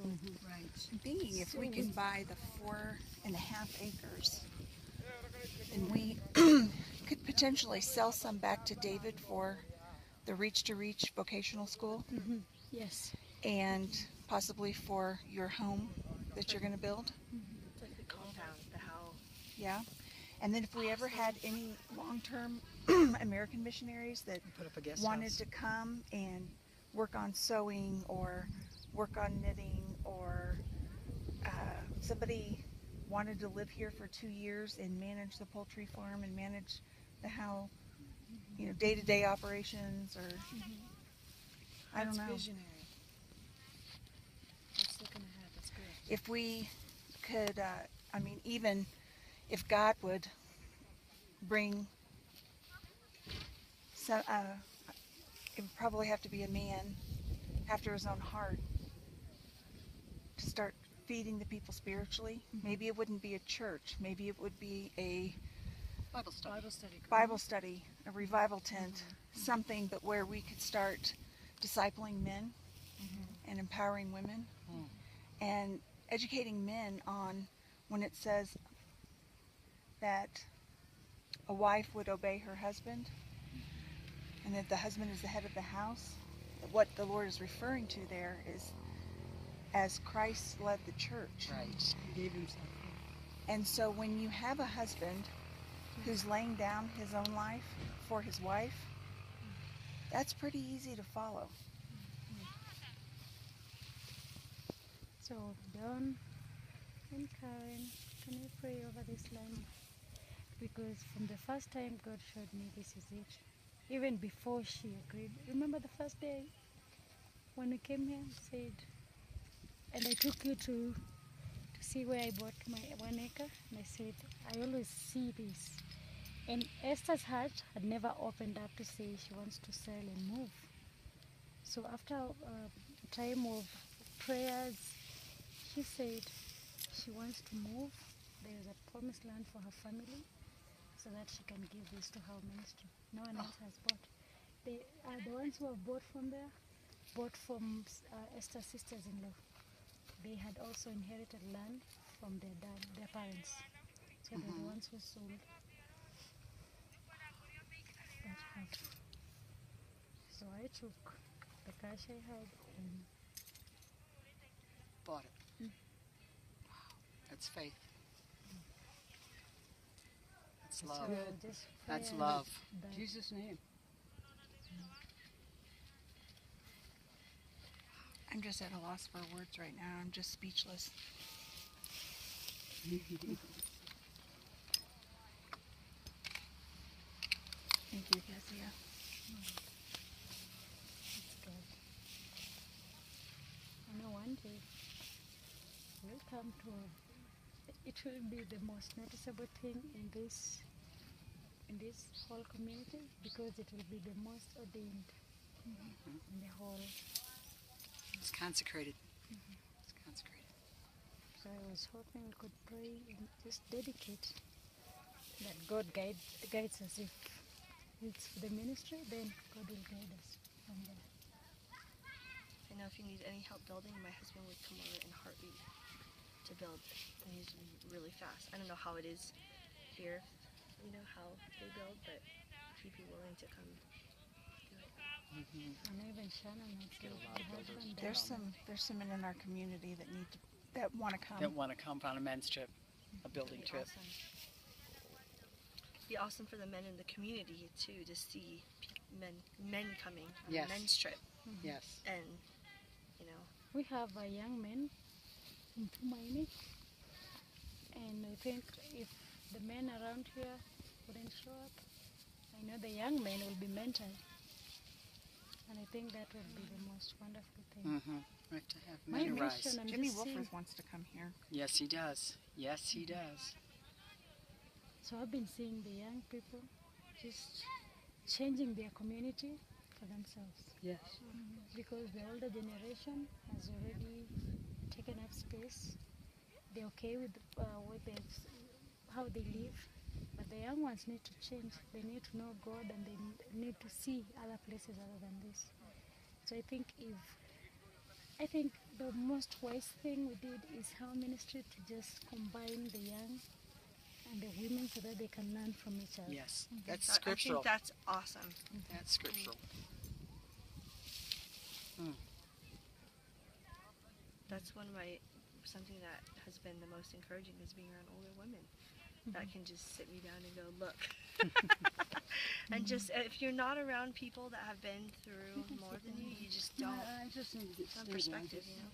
Right. B, if we could buy the 4.5 acres, then we could potentially sell some back to David for the Reach to Reach vocational school Yes. and possibly for your home that you're going to build. It's like the compound, the how. Yeah. And then if we ever had any long-term American missionaries that Put up a guest wanted house. to come and work on sewing or work on knitting, or somebody wanted to live here for 2 years and manage the poultry farm and manage the how, day-to-day operations, or I don't know. That's visionary. That's looking ahead. That's good. If we could, even if God would bring some, it would probably have to be a man after his own heart to start feeding the people spiritually. Maybe it wouldn't be a church. Maybe it would be a Bible study. Bible study, a revival tent, something, but where we could start discipling men and empowering women and educating men on when it says that a wife would obey her husband and that the husband is the head of the house. What the Lord is referring to there is as Christ led the church. Right. He gave himself. And so when you have a husband who's laying down his own life for his wife, that's pretty easy to follow. So, John and Karen, can you pray over this land? Because from the first time God showed me this is it. Even before she agreed. Remember the first day when we came here, said, and I took you to see where I bought my 1 acre, and I said, I always see this. And Esther's heart had never opened up to say she wants to sell and move. So after a time of prayers, she said she wants to move. There is a promised land for her family so that she can give this to her ministry. No one else has bought. They are the ones who have bought from there, bought from Esther's sisters-in-law. They had also inherited land from their dad, their parents. So they're the ones who sold that house. So I took the cash I had and Bought it. Wow. That's faith. That's love. so just That's pray love. that In Jesus' name. I'm just at a loss for words right now. I'm just speechless. Thank you, Kezia. it's good. I know one day we'll come to it will be the most noticeable thing in this whole community, because it will be the most ordained in the whole. It's consecrated. It's consecrated. So I was hoping we could pray and just dedicate that God guides us. If it's for the ministry, then God will guide us from there. I know if you need any help building, my husband would come over in a heartbeat to build, and he's really fast. I don't know how it is here, how they build, but if he'd be willing to come do it. And even Shannon would say, my husband There's some men in our community that want to come. That want to come on a men's trip, a building It'd be trip. awesome. It'd be awesome for the men in the community too, to see men coming on Yes. a men's trip, Yes. and we have a young man in Tumaini, and I think if the men around here wouldn't show up, I know the young men will be mentored, and I think that would be the most wonderful thing. We have to have My men arise. mission, I'm Jimmy just seeing, Wolfers wants to come here. Yes, he does. Yes, he does. so I've been seeing the young people just changing their community for themselves, Yes. because the older generation has already taken up space. They're okay with how they live, but the young ones need to change. They need to know God, and they need to see other places other than this. So I think if I think the most wise thing we did is how ministry to just combine the young and the women so that they can learn from each other. Yes, that's I scriptural. think that's awesome. That's scriptural. That's something that has been the most encouraging is being around older women that can just sit me down and go, look. And just, if you're not around people that have been through more than you, you just don't have perspective, you know?